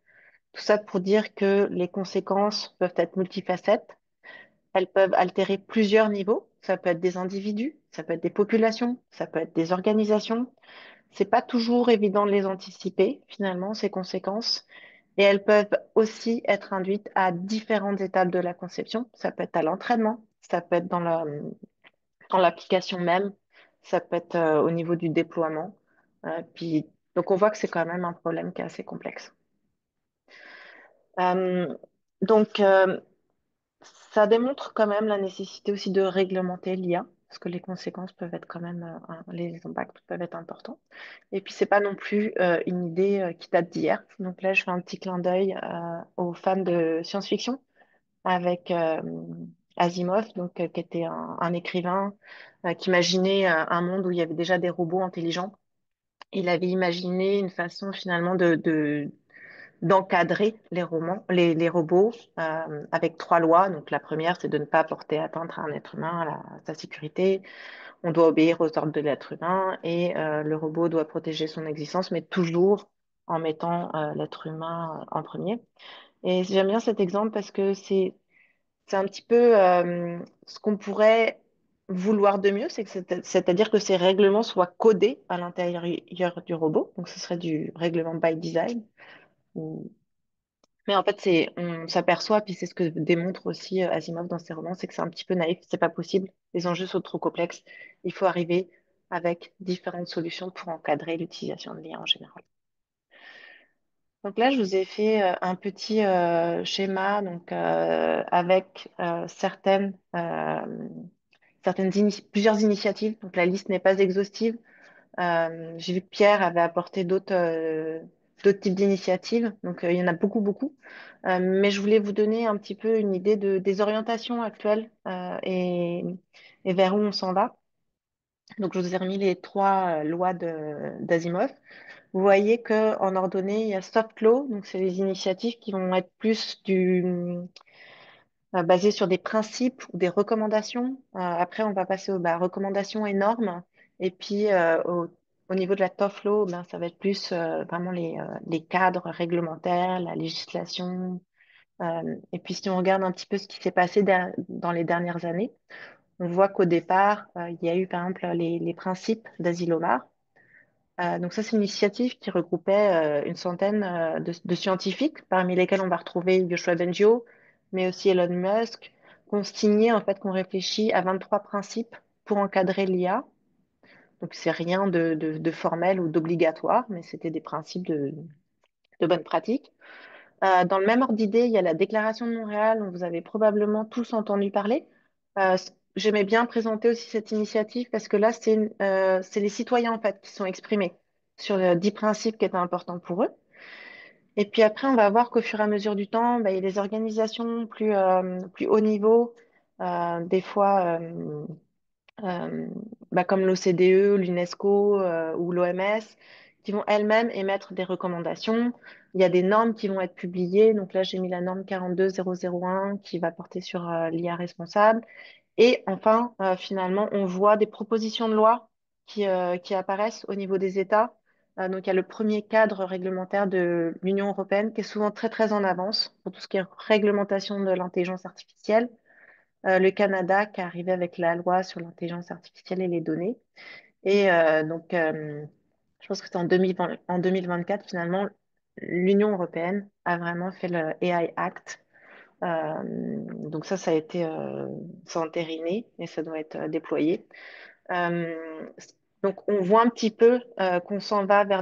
Tout ça pour dire que les conséquences peuvent être multifacettes. Elles peuvent altérer plusieurs niveaux. Ça peut être des individus, ça peut être des populations, ça peut être des organisations. C'est pas toujours évident de les anticiper, finalement, ces conséquences. Et elles peuvent aussi être induites à différentes étapes de la conception. Ça peut être à l'entraînement, ça peut être dans l'application même, ça peut être au niveau du déploiement. Donc on voit que c'est quand même un problème qui est assez complexe. Euh, donc, Ça démontre quand même la nécessité aussi de réglementer l'IA, parce que les conséquences peuvent être quand même, les impacts peuvent être importants. Et puis, c'est pas non plus une idée qui date d'hier. Donc là, je fais un petit clin d'œil aux fans de science-fiction avec Asimov, donc, qui était un écrivain qui imaginait un monde où il y avait déjà des robots intelligents. Il avait imaginé une façon finalement d'encadrer les robots avec trois lois. Donc, la première, c'est de ne pas porter atteinte à un être humain, à sa sécurité. On doit obéir aux ordres de l'être humain et le robot doit protéger son existence, mais toujours en mettant l'être humain en premier. Et j'aime bien cet exemple parce que c'est un petit peu ce qu'on pourrait vouloir de mieux, c'est-à-dire que ces règlements soient codés à l'intérieur du robot. Donc, ce serait du règlement by design. Mais en fait, on s'aperçoit, puis c'est ce que démontre aussi Asimov dans ses romans, c'est que c'est un petit peu naïf, c'est pas possible. Les enjeux sont trop complexes. Il faut arriver avec différentes solutions pour encadrer l'utilisation de l'IA en général. Donc là, je vous ai fait un petit schéma donc, avec plusieurs initiatives. Donc la liste n'est pas exhaustive. J'ai vu que Pierre avait apporté d'autres types d'initiatives. Donc il y en a beaucoup, beaucoup. Mais je voulais vous donner un petit peu une idée des orientations actuelles et vers où on s'en va. Donc je vous ai remis les trois lois d'Asimov. Vous voyez qu'en ordonnée, il y a soft law, donc c'est les initiatives qui vont être plus basées sur des principes ou des recommandations. Après, on va passer aux recommandations et normes. Et puis, au niveau de la tough law, ben, ça va être plus vraiment les cadres réglementaires, la législation. Et puis, si on regarde un petit peu ce qui s'est passé dans les dernières années, on voit qu'au départ, il y a eu par exemple les principes d'Asilomar. Donc ça, c'est une initiative qui regroupait une centaine de scientifiques, parmi lesquels on va retrouver Yoshua Bengio, mais aussi Elon Musk, qu'on signait, en fait, qu'on réfléchit à 23 principes pour encadrer l'IA. Donc c'est rien de formel ou d'obligatoire, mais c'était des principes de bonne pratique. Dans le même ordre d'idée, il y a la Déclaration de Montréal, dont vous avez probablement tous entendu parler. J'aimais bien présenter aussi cette initiative parce que là, c'est les citoyens en fait qui sont exprimés sur les 10 principes qui étaient importants pour eux. Et puis après, on va voir qu'au fur et à mesure du temps, il y a des organisations plus haut niveau, des fois euh, comme l'OCDE, l'UNESCO ou l'OMS, qui vont elles-mêmes émettre des recommandations. Il y a des normes qui vont être publiées. Donc là, j'ai mis la norme 42001 qui va porter sur l'IA responsable. Et enfin, finalement, on voit des propositions de loi qui apparaissent au niveau des États. Donc, il y a le premier cadre réglementaire de l'Union européenne qui est souvent très, très en avance pour tout ce qui est réglementation de l'intelligence artificielle. Le Canada qui est arrivé avec la loi sur l'intelligence artificielle et les données. Et je pense que c'est en 2024, finalement, l'Union européenne a vraiment fait le AI Act. Donc ça a été c'est entériné et ça doit être déployé. Euh, donc on voit un petit peu qu'on s'en va vers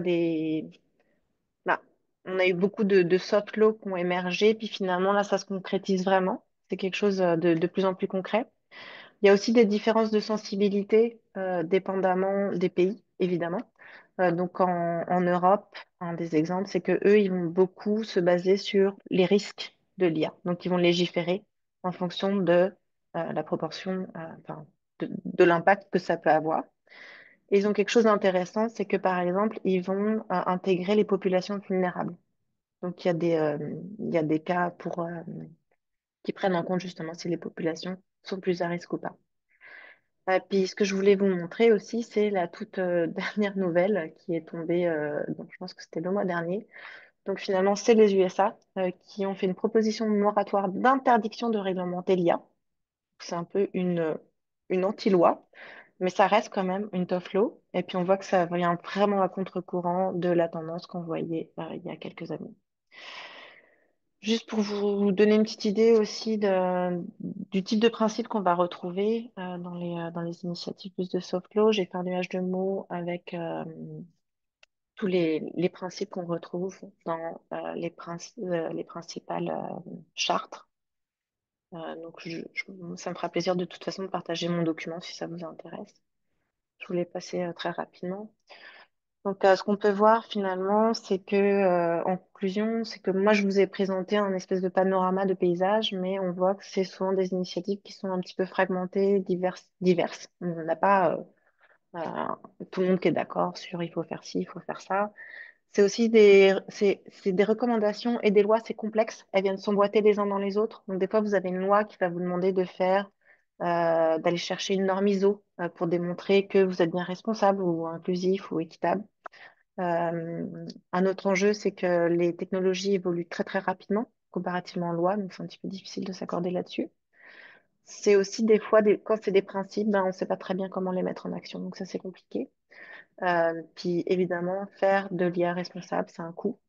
bah, on a eu beaucoup de soft laws qui ont émergé, puis finalement là ça se concrétise vraiment. C'est quelque chose de plus en plus concret. Il y a aussi des différences de sensibilité dépendamment des pays, évidemment. Donc en Europe, un des exemples, c'est que eux, ils vont beaucoup se baser sur les risques de l'IA. Donc ils vont légiférer en fonction de la proportion, enfin, de l'impact que ça peut avoir. Et ils ont quelque chose d'intéressant, c'est que par exemple, ils vont intégrer les populations vulnérables. Donc il y a des cas qui prennent en compte justement si les populations sont plus à risque ou pas. Puis ce que je voulais vous montrer aussi, c'est la toute dernière nouvelle qui est tombée, donc je pense que c'était le mois dernier. Donc finalement, c'est les USA qui ont fait une proposition de moratoire d'interdiction de réglementer l'IA. C'est un peu une anti-loi, mais ça reste quand même une tough law. Et puis on voit que ça vient vraiment à contre-courant de la tendance qu'on voyait il y a quelques années. Juste pour vous donner une petite idée aussi du type de principe qu'on va retrouver dans les initiatives plus de soft law, j'ai fait un nuage de mots avec tous les principes qu'on retrouve dans les principales chartes. Donc, ça me fera plaisir de toute façon de partager mon document si ça vous intéresse. Je voulais passer très rapidement. Donc, ce qu'on peut voir finalement, c'est que, en conclusion, c'est que moi, je vous ai présenté un espèce de panorama de paysage, mais on voit que c'est souvent des initiatives qui sont un petit peu fragmentées, diverses. On n'a pas tout le monde qui est d'accord sur il faut faire ci, il faut faire ça. C'est aussi c'est des recommandations et des lois, c'est complexe. Elles viennent s'emboîter les uns dans les autres. Donc, des fois, vous avez une loi qui va vous demander d'aller chercher une norme ISO pour démontrer que vous êtes bien responsable ou inclusif ou équitable. Un autre enjeu, c'est que les technologies évoluent très très rapidement comparativement aux lois, donc c'est un petit peu difficile de s'accorder là-dessus. C'est aussi des fois, quand c'est des principes, on ne sait pas très bien comment les mettre en action, donc ça c'est compliqué. Puis évidemment, faire de l'IA responsable, c'est un coût.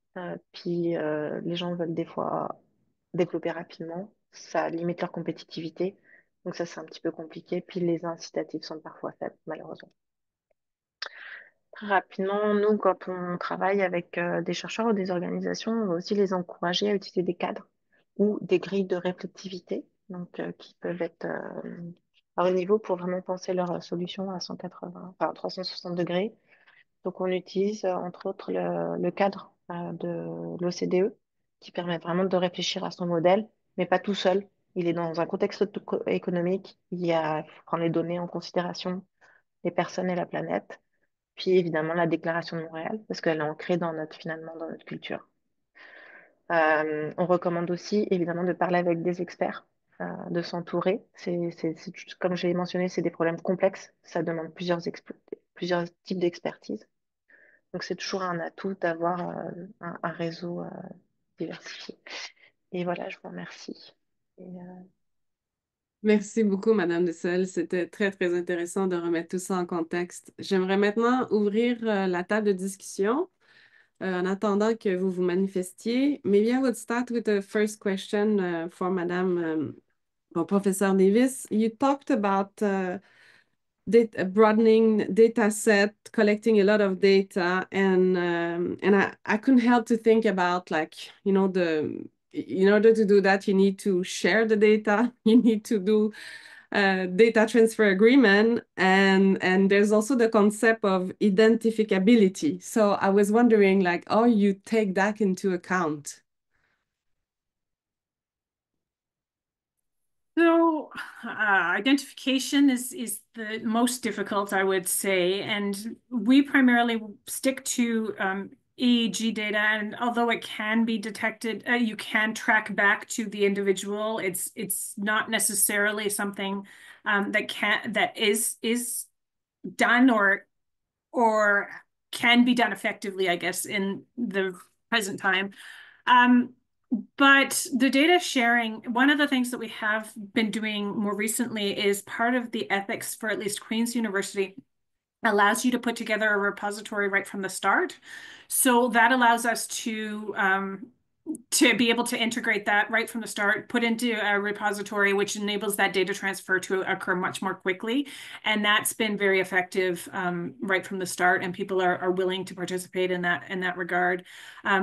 Puis les gens veulent des fois développer rapidement, ça limite leur compétitivité, donc ça c'est un petit peu compliqué. Puis les incitatifs sont parfois faibles, malheureusement. Très rapidement, nous, quand on travaille avec des chercheurs ou des organisations, on va aussi les encourager à utiliser des cadres ou des grilles de réflexivité, donc qui peuvent être à haut niveau pour vraiment penser leur solution à 180, enfin 360 degrés. Donc, on utilise entre autres le cadre de l'OCDE qui permet vraiment de réfléchir à son modèle, mais pas tout seul. Il est dans un contexte économique. Il faut prendre les données en considération, les personnes et la planète. Puis évidemment la déclaration de Montréal, parce qu'elle est ancrée finalement dans notre culture. On recommande aussi évidemment de parler avec des experts, de s'entourer. Comme j'ai mentionné, c'est des problèmes complexes. Ça demande plusieurs types d'expertise. Donc c'est toujours un atout d'avoir un réseau diversifié. Et voilà, je vous remercie. Et, Merci beaucoup, Madame Dessel. C'était très, très intéressant de remettre tout ça en contexte. J'aimerais maintenant ouvrir la table de discussion en attendant que vous vous manifestiez. Maybe I would start with the first question for Madame Professor Davis. You talked about broadening data set, collecting a lot of data, and I couldn't help to think about like, you know, in order to do that, you need to share the data, you need to do data transfer agreement, and there's also the concept of identificability. So I was wondering like how you take that into account. So identification is the most difficult, I would say, and we primarily stick to EEG data. And although it can be detected, you can track back to the individual. It's not necessarily something that is done or can be done effectively, I guess, in the present time. But the data sharing, one of the things that we have been doing more recently is part of the ethics for at least Queen's University allows you to put together a repository right from the start. So that allows us to be able to integrate that right from the start, put into a repository, which enables that data transfer to occur much more quickly. And that's been very effective right from the start, and people are willing to participate in that regard.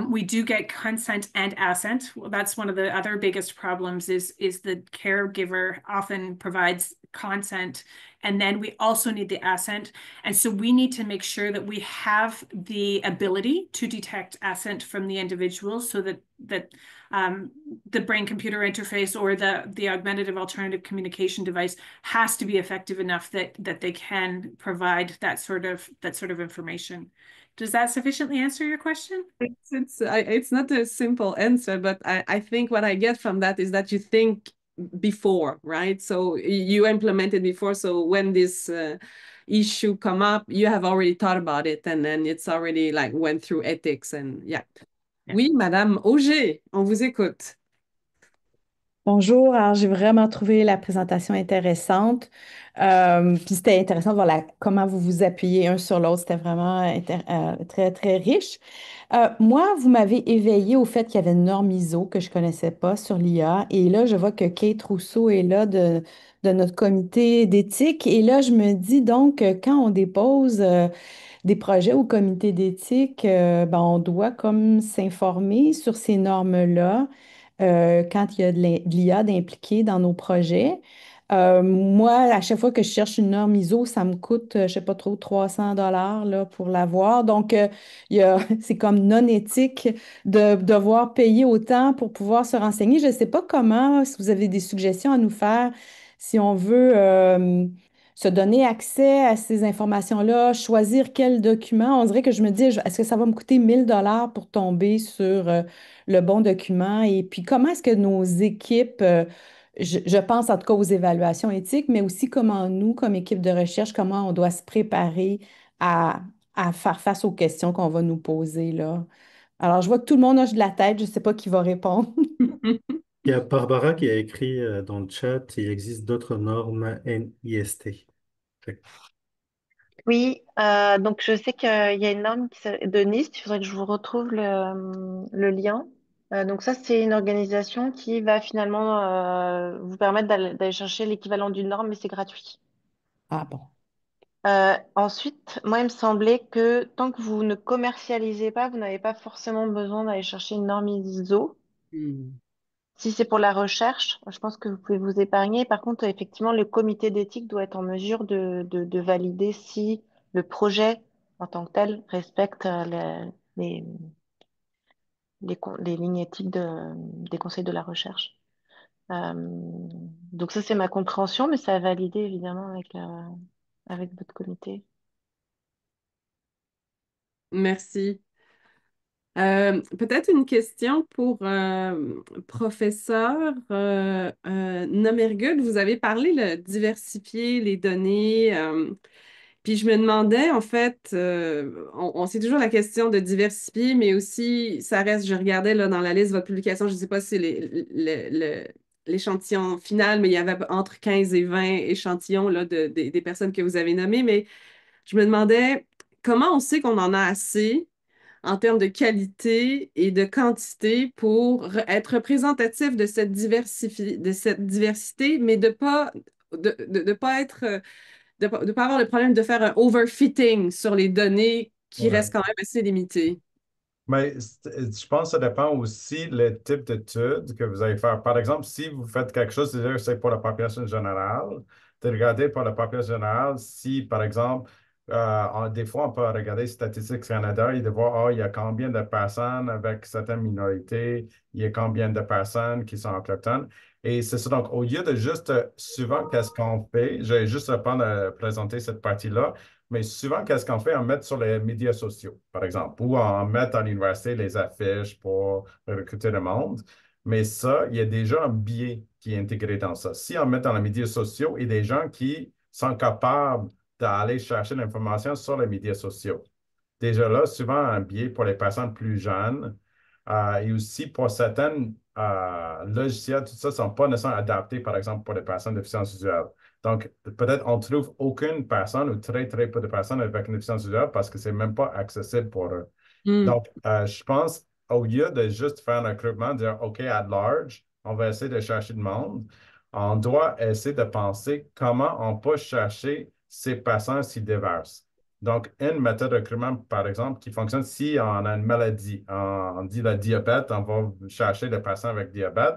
We do get consent and assent. Well, that's one of the other biggest problems is the caregiver often provides consent, and then we also need the assent. And so we need to make sure that we have the ability to detect assent from the individual so that the brain-computer interface or the augmentative alternative communication device has to be effective enough that they can provide that sort of information. Does that sufficiently answer your question? It's not a simple answer, but I think what I get from that is that you think before, right? So you implemented before. So when this issue come up, you have already thought about it, and then it's already like went through ethics and yeah. Oui, Madame Auger, on vous écoute. Bonjour, alors j'ai vraiment trouvé la présentation intéressante. Puis c'était intéressant de voir comment vous vous appuyez un sur l'autre. C'était vraiment très, très riche. Moi, vous m'avez éveillé au fait qu'il y avait une norme ISO que je ne connaissais pas sur l'IA. Et là, je vois que Kate Rousseau est là de notre comité d'éthique. Et là, je me dis donc, quand on dépose des projets au comité d'éthique, ben, on doit comme s'informer sur ces normes-là quand il y a de l'IA d'impliquer dans nos projets. Moi, à chaque fois que je cherche une norme ISO, ça me coûte, je sais pas trop, 300 là, pour l'avoir. Donc, c'est comme non éthique de devoir payer autant pour pouvoir se renseigner. Je ne sais pas comment, si vous avez des suggestions à nous faire, si on veut se donner accès à ces informations-là, choisir quel document. On dirait que je me dis, est-ce que ça va me coûter 1000 pour tomber sur le bon document? Et puis, comment est-ce que nos équipes, je pense en tout cas aux évaluations éthiques, mais aussi comment nous, comme équipe de recherche, comment on doit se préparer à faire face aux questions qu'on va nous poser là. Alors, je vois que tout le monde hoche de la tête, je ne sais pas qui va répondre. Il y a Barbara qui a écrit dans le chat, il existe d'autres normes NIST. Fait oui, donc je sais qu'il y a une norme de NIST, il faudrait que je vous retrouve le lien. Donc ça, c'est une organisation qui va finalement vous permettre d'aller chercher l'équivalent d'une norme, mais c'est gratuit. Ah bon. Ensuite, moi, il me semblait que tant que vous ne commercialisez pas, vous n'avez pas forcément besoin d'aller chercher une norme ISO. Hmm. Si c'est pour la recherche, je pense que vous pouvez vous épargner. Par contre, effectivement, le comité d'éthique doit être en mesure de valider si le projet en tant que tel respecte les lignes éthiques des conseils de la recherche. Euh, donc ça, c'est ma compréhension, mais ça a validé évidemment avec votre comité. Merci. Peut-être une question pour professeur Nomergut. Vous avez parlé de diversifier les données. Puis je me demandais, en fait, on sait toujours la question de diversifier, mais aussi, ça reste, je regardais là, dans la liste de votre publication, je ne sais pas si c'est l'échantillon final, mais il y avait entre 15 et 20 échantillons là, des personnes que vous avez nommées, mais je me demandais comment on sait qu'on en a assez en termes de qualité et de quantité pour être représentatif de de cette diversité, mais de pas être, de pas avoir le problème de faire un overfitting sur les données qui Ouais. restent quand même assez limitées. Mais je pense que ça dépend aussi le type d'étude que vous allez faire. Par exemple, si vous faites quelque chose, c'est pour la population générale, de regarder pour la population générale, si par exemple, des fois, on peut regarder Statistiques Canada et de voir, il y a combien de personnes avec certaines minorités, il y a combien de personnes qui sont autochtones. Et c'est ça. Donc, au lieu de juste, souvent, qu'est-ce qu'on fait, je vais juste reprendre à présenter cette partie-là. Mais souvent, qu'est-ce qu'on fait? On met sur les médias sociaux, par exemple, ou on met à l'université les affiches pour recruter le monde. Mais ça, il y a déjà un biais qui est intégré dans ça. Si on met dans les médias sociaux, il y a des gens qui sont capables d'aller chercher l'information sur les médias sociaux. Déjà là, souvent un biais pour les personnes plus jeunes et aussi pour certains logiciels, tout ça ne sont pas nécessairement adaptés, par exemple, pour les personnes de déficience visuelle. Donc, peut-être on ne trouve aucune personne ou très, très peu de personnes avec une déficience visuelle parce que ce n'est même pas accessible pour eux. Hmm. Donc, je pense, au lieu de juste faire un recrutement, dire OK, at large, on va essayer de chercher du monde, on doit essayer de penser comment on peut chercher ces personnes si diverses. Donc, une méthode de recrutement, par exemple, qui fonctionne si on a une maladie, on dit le diabète, on va chercher les patients avec diabète,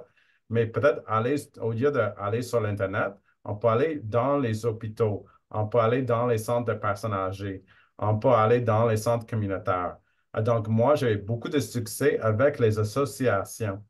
mais peut-être aller, au lieu d'aller sur l'Internet, on peut aller dans les hôpitaux, on peut aller dans les centres de personnes âgées, on peut aller dans les centres communautaires. Donc, moi, j'ai eu beaucoup de succès avec les associations.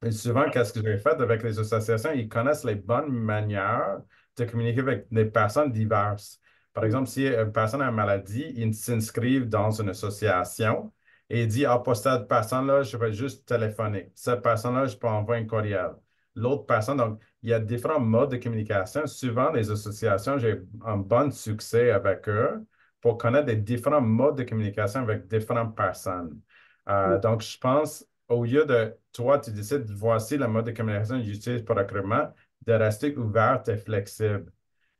Et souvent, qu'est-ce que j'ai fait avec les associations? Ils connaissent les bonnes manières de communiquer avec des personnes diverses. Par exemple, si une personne a une maladie, ils s'inscrivent dans une association et ils disent, pour cette personne-là, je vais juste téléphoner. Cette personne-là, je peux envoyer un courriel. L'autre personne, donc, il y a différents modes de communication. Souvent, les associations, j'ai un bon succès avec eux pour connaître des différents modes de communication avec différentes personnes. Donc, je pense au lieu de toi, tu décides, voici le mode de communication que j'utilise pour le recrutement, de rester ouverte et flexible.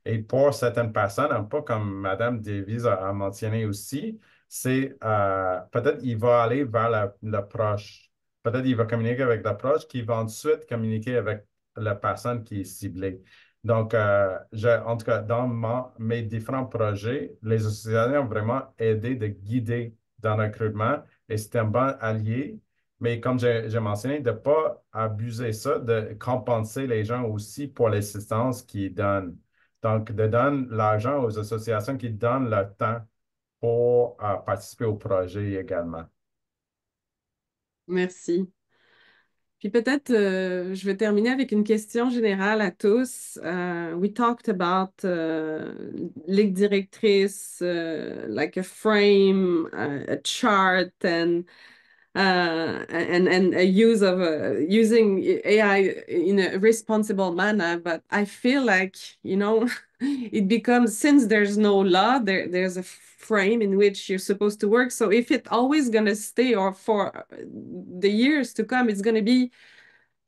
Et pour certaines personnes, un peu comme Mme Davies a mentionné aussi, c'est peut-être qu'il va aller vers l'approche. Peut-être qu'il va communiquer avec l'approche qui va ensuite communiquer avec la personne qui est ciblée. Donc, en tout cas, dans mes différents projets, les associations ont vraiment aidé de guider dans le recrutement et c'est un bon allié. Mais comme j'ai mentionné, de ne pas abuser ça, de compenser les gens aussi pour l'assistance qu'ils donnent. Donc, de donner l'argent aux associations qui donnent leur temps pour participer au projet également. Merci. Puis peut-être, je vais terminer avec une question générale à tous. We talked about ligne directrice, like a frame, a chart, and a use of using AI in a responsible manner. But I feel like, it becomes, since there's no law, there's a frame in which you're supposed to work. So if it's always going to stay, or for the years to come, it's going to be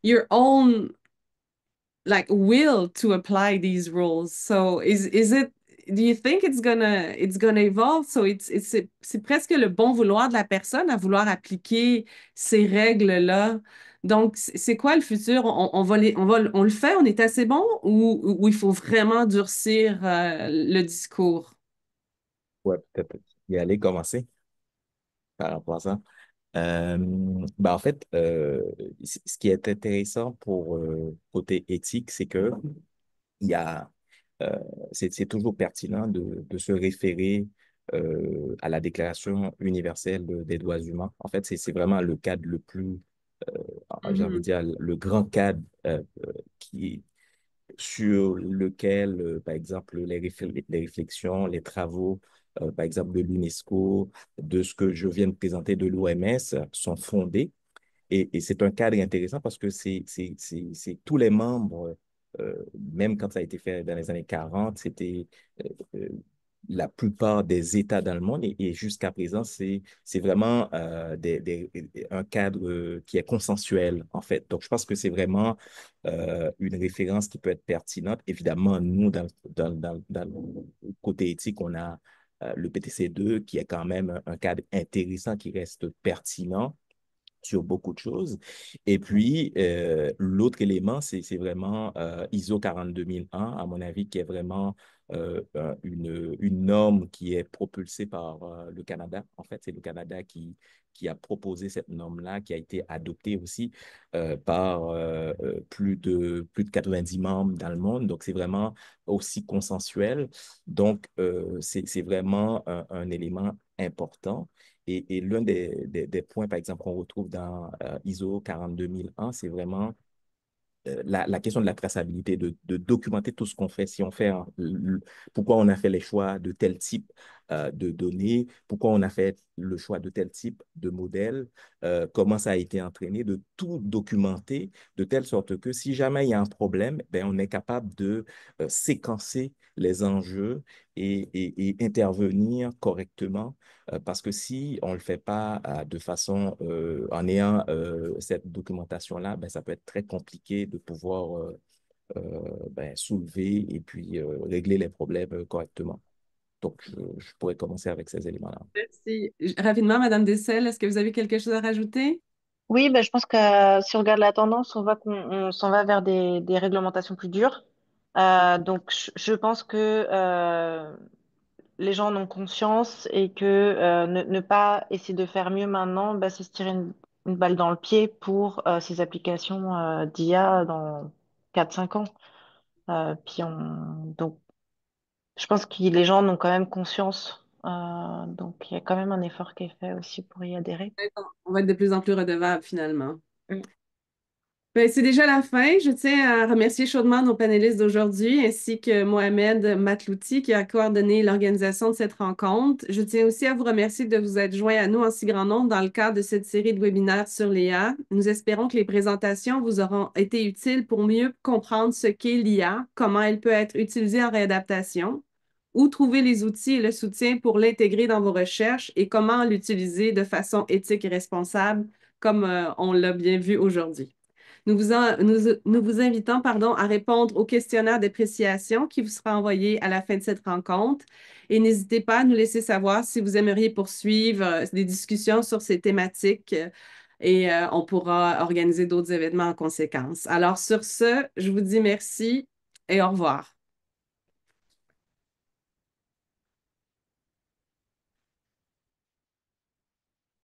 your own like will to apply these rules. So is it, do you think it's gonna evolve? So c'est presque le bon vouloir de la personne à vouloir appliquer ces règles-là. Donc, c'est quoi le futur? On le fait, on est assez bon ou il faut vraiment durcir le discours? Ouais, peut-être y aller, commencer par rapport à ça. Euh, en fait, ce qui est intéressant pour côté éthique, c'est que il y a, euh, c'est toujours pertinent de se référer à la Déclaration universelle des droits humains. En fait, c'est vraiment le cadre le plus, j'ai envie de Mhm. dire, le grand cadre qui, sur lequel, par exemple, les réflexions, les travaux, par exemple, de l'UNESCO, de ce que je viens de présenter de l'OMS sont fondés. Et c'est un cadre intéressant parce que c'est tous les membres, même quand ça a été fait dans les années 40, c'était euh, euh, la plupart des États dans le monde et jusqu'à présent, c'est vraiment un cadre qui est consensuel, en fait. Donc, je pense que c'est vraiment une référence qui peut être pertinente. Évidemment, nous, dans le côté éthique, on a le PTC2 qui est quand même un cadre intéressant qui reste pertinent sur beaucoup de choses. Et puis, l'autre élément, c'est vraiment ISO 42001, à mon avis, qui est vraiment une norme qui est propulsée par le Canada. En fait, c'est le Canada qui a proposé cette norme-là, qui a été adoptée aussi par plus de 90 membres dans le monde. Donc, c'est vraiment aussi consensuel. Donc, c'est vraiment un élément important. Et l'un des points, par exemple, qu'on retrouve dans ISO 42001, c'est vraiment la question de la traçabilité, de documenter tout ce qu'on fait. Si on fait, pourquoi on a fait les choix de tel type de données, pourquoi on a fait le choix de tel type de modèle, comment ça a été entraîné, de tout documenter de telle sorte que si jamais il y a un problème, ben, on est capable de séquencer les enjeux et intervenir correctement parce que si on ne le fait pas de façon, en ayant cette documentation-là, ben, ça peut être très compliqué de pouvoir ben, soulever et puis régler les problèmes correctement. Donc, je pourrais commencer avec ces éléments-là. Merci. Rapidement, Madame Dessel, est-ce que vous avez quelque chose à rajouter? Oui, ben, je pense que si on regarde la tendance, on s'en va vers des réglementations plus dures. Donc, je pense que les gens en ont conscience et que ne pas essayer de faire mieux maintenant, bah, c'est se tirer une balle dans le pied pour ces applications d'IA dans 4 5 ans. Donc, je pense que les gens en ont quand même conscience. Donc, il y a quand même un effort qui est fait aussi pour y adhérer. On va être de plus en plus redevable finalement. Mm. Ben, c'est déjà la fin. Je tiens à remercier chaudement nos panélistes d'aujourd'hui, ainsi que Mohamed Matlouti qui a coordonné l'organisation de cette rencontre. Je tiens aussi à vous remercier de vous être joints à nous en si grand nombre dans le cadre de cette série de webinaires sur l'IA. Nous espérons que les présentations vous auront été utiles pour mieux comprendre ce qu'est l'IA, comment elle peut être utilisée en réadaptation, où trouver les outils et le soutien pour l'intégrer dans vos recherches et comment l'utiliser de façon éthique et responsable, comme on l'a bien vu aujourd'hui. Nous vous invitons à répondre au questionnaire d'appréciation qui vous sera envoyé à la fin de cette rencontre. Et n'hésitez pas à nous laisser savoir si vous aimeriez poursuivre des discussions sur ces thématiques et on pourra organiser d'autres événements en conséquence. Alors sur ce, je vous dis merci et au revoir.